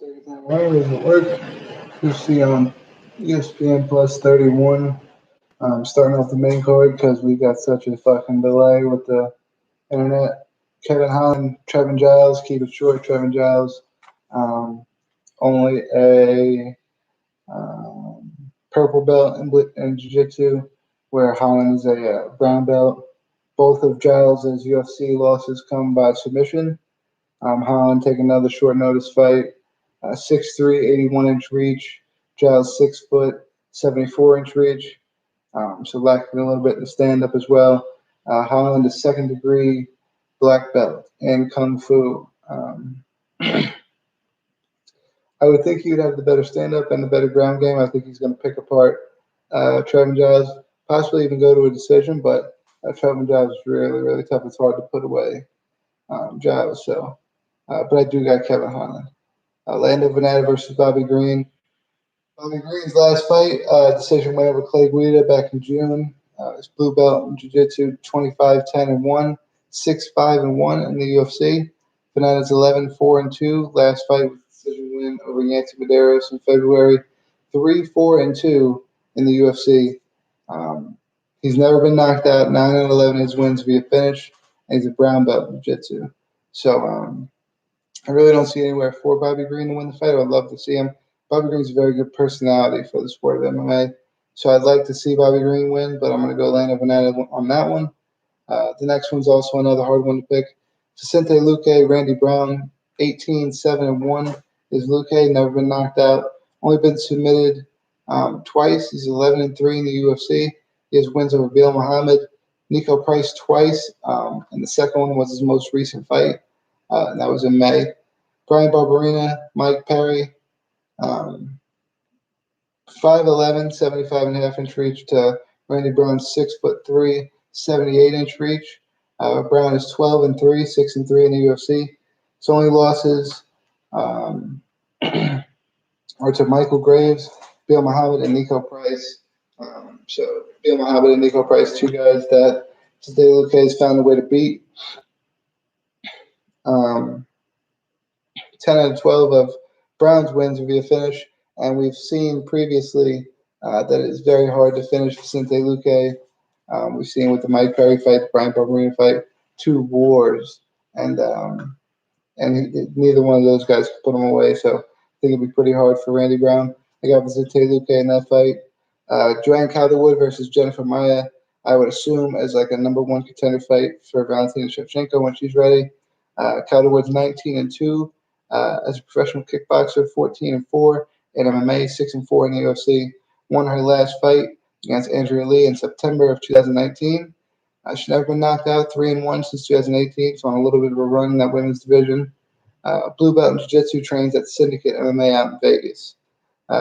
Why does it work? You see on ESPN plus 31, starting off the main card because we got such a fucking delay with the internet. Kevin Holland, Trevin Giles, keep it short, Trevin Giles. Um, only a purple belt in Jiu-Jitsu, where Holland is a brown belt. Both of Giles' UFC losses come by submission. Holland take another short notice fight. 6'3", 81-inch reach. Giles 6 foot, 74-inch reach. So lacking a little bit in the stand up as well. Holland is second degree black belt in Kung Fu. I would think he would have the better stand up and the better ground game. I think he's going to pick apart Trevin Giles, possibly even go to a decision, but Trevin Giles is really, really tough. It's hard to put away Giles. So, but I do got Kevin Holland. Lando Venata versus Bobby Green. Bobby Green's last fight, decision win over Clay Guida back in June. His blue belt in Jiu-Jitsu, 25-10-1, 6-5-1 in the UFC. Venata's 11-4-2. Last fight was decision win over Yancy Medeiros in February, 3-4-2 in the UFC. He's never been knocked out. 9-11 his wins via finish, and he's a brown belt in Jiu-Jitsu. So I really don't see anywhere for Bobby Green to win the fight. I would love to see him. Bobby Green's a very good personality for the sport of MMA. So I'd like to see Bobby Green win, but I'm going to go Lando Venata on that one. The next one's also another hard one to pick. Vicente Luque, Randy Brown, 18-7-1 is Luque. Never been knocked out. Only been submitted twice. He's 11-3 in the UFC. He has wins over Bill Muhammad, Nico Price twice, and the second one was his most recent fight, and that was in May. Brian Barberina, Mike Perry, 5'11", 75.5-inch reach to Randy Brown's 6'3", 78-inch reach. Brown is 12-3, 6-3 in the UFC. His only losses are to Michael Graves, Bill Muhammad, and Nico Price. So Bill Muhammad and Nico Price, two guys that Vicente Luque has found a way to beat. 10 out of 12 of Brown's wins via finish, and we've seen previously that it's very hard to finish Vicente Luque. We've seen with the Mike Perry fight, the Brian Barberina fight, two wars, and neither one of those guys could put him away. So I think it'd be pretty hard for Randy Brown. I got Vicente Luque in that fight. Joanne Calderwood versus Jennifer Maia, I would assume as like a number one contender fight for Valentina Shevchenko when she's ready. Calderwood's 19-2 as a professional kickboxer, 14-4 in MMA, 6-4 in the UFC. Won her last fight against Andrea Lee in September of 2019. She's never been knocked out, 3-1 since 2018, so on a little bit of a run in that women's division. Blue belt in Jiu-Jitsu, trains at Syndicate MMA out in Vegas.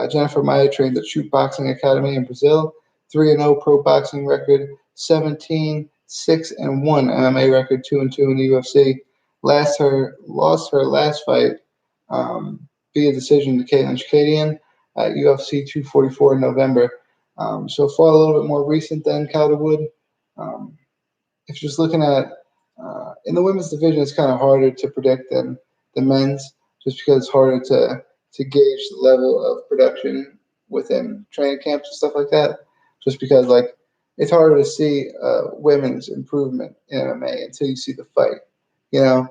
Jennifer Maia trains at Shoot Boxing Academy in Brazil. 3-0 pro boxing record, 17-6-1 MMA record, 2-2 in the UFC. Lost her last fight via decision to Caitlin Chikadian at UFC 244 in November. So far, a little bit more recent than Calderwood. If you're just looking at in the women's division, it's kind of harder to predict than the men's, just because it's harder to gauge the level of production within training camps and stuff like that. Just because like it's harder to see women's improvement in MMA until you see the fight. You know,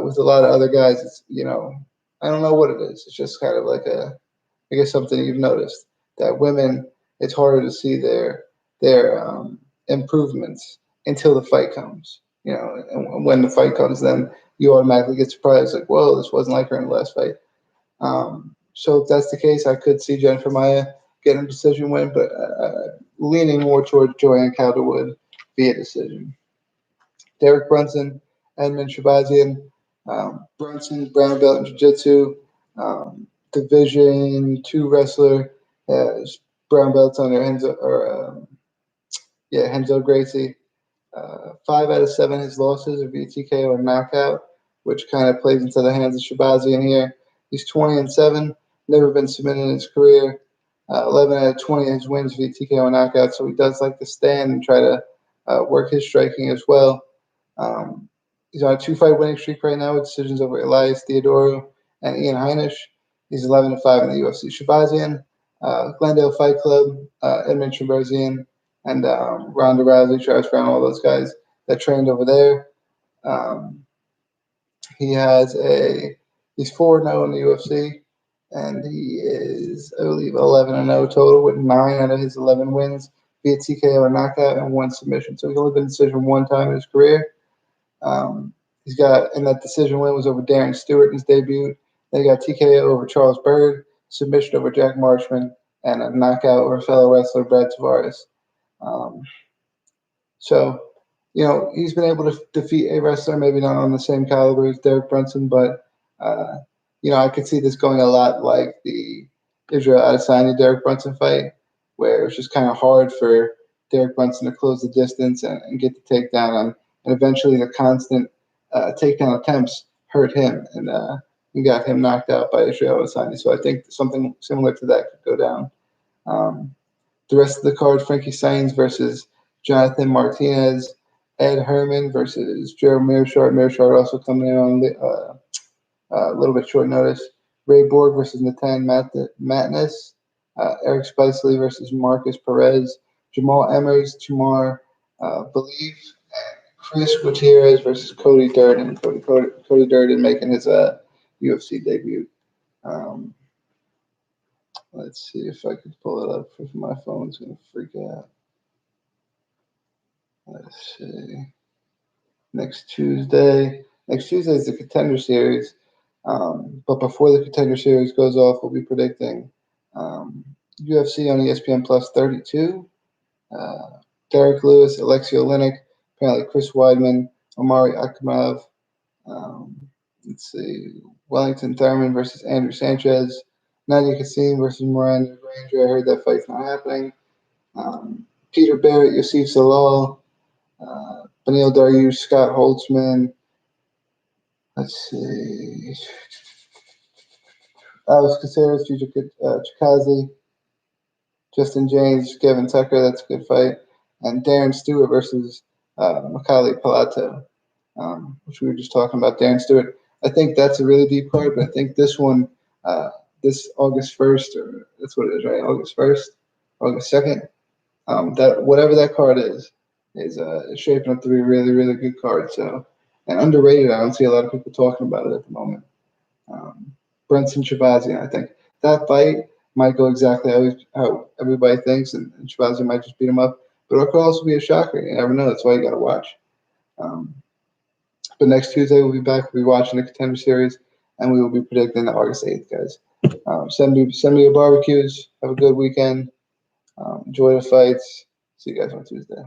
with a lot of other guys, it's I don't know what it is. It's just kind of like I guess something you've noticed that women, it's harder to see their improvements until the fight comes. And when the fight comes, then you automatically get surprised, like, whoa, this wasn't like her in the last fight. So if that's the case, I could see Jennifer Maia getting a decision win, but leaning more towards Joanne Calderwood via decision. Derek Brunson, Edmund Shahbazyan. Brunson's brown belt in Jiu-Jitsu, Division 2 wrestler, has brown belts under Renzo Gracie. 5 out of 7 his losses are via TKO or knockout, which kind of plays into the hands of Shahbazyan here. He's 20-7, never been submitted in his career. 11 out of 20 his wins via TKO or knockout, so he does like to stand and try to work his striking as well. He's on a 2-fight winning streak right now with decisions over Elias Theodorou and Ian Heinisch. He's 11-5 in the UFC. Shahbazyan, Glendale Fight Club, Edmund Shahbazyan, and Ronda Rousey, Travis Brown, all those guys that trained over there. Um, he has he's 4-0 in the UFC, and he is, I believe, 11-0 total with 9 out of his 11 wins via TKO or knockout and 1 submission. So he's only been decision 1 time in his career. He's got, and that decision win was over Darren Stewart in his debut. Then he got TKO over Charles Byrd, submission over Jack Marshman, and a knockout over fellow wrestler Brad Tavares. Um, so, he's been able to defeat a wrestler, maybe not on the same caliber as Derek Brunson, but, I could see this going a lot like the Israel Adesanya Derek Brunson fight, where it was just kind of hard for Derek Brunson to close the distance and get the takedown on, and eventually the constant takedown attempts hurt him, and he got him knocked out by Israel Adesanya. So I think something similar to that could go down. The rest of the card: Frankie Saenz versus Jonathan Martinez, Ed Herman versus Joe Mearshart. Mearshart also coming in on a little bit short notice. Ray Borg versus Natan Matness. Eric Spicely versus Marcus Perez. Jamal Emmers, Tamar Believe, and Chris Gutierrez versus Cody Durden. Cody Durden making his UFC debut. Let's see if I can pull it up. If my phone's going to freak out. Let's see. Next Tuesday is the Contender Series. But before the Contender Series goes off, we'll be predicting UFC on ESPN Plus 32. Derek Lewis, Alexei Oleinik, apparently Chris Weidman, Omari Akhmedov. Let's see. Wellington Thurman versus Andrew Sanchez. Nadia Kassim versus Miranda Granger. I heard that fight's not happening. Peter Barrett, Yosef Salal. Benil Dariush, Scott Holtzman. Let's see. Alex Caceres, Juju Chikazi. Justin James, Kevin Tucker. That's a good fight. And Darren Stewart versus Makali Palato, which we were just talking about. Darren Stewart. I think that's a really deep card, but I think this one, this August 1st, or that's what it is, right? August 1st, August 2nd. That whatever that card is shaping up to be a really, really good card. So, and underrated. I don't see a lot of people talking about it at the moment. Brunson Shahbazyan, I think that fight might go exactly how everybody thinks, and Shahbazyan might just beat him up. But it could also be a shocker. You never know. That's why you got to watch. But next Tuesday we'll be back. We'll be watching the Contender Series, and we will be predicting the August 8th, guys. Send me your barbecues. Have a good weekend. Enjoy the fights. See you guys on Tuesday.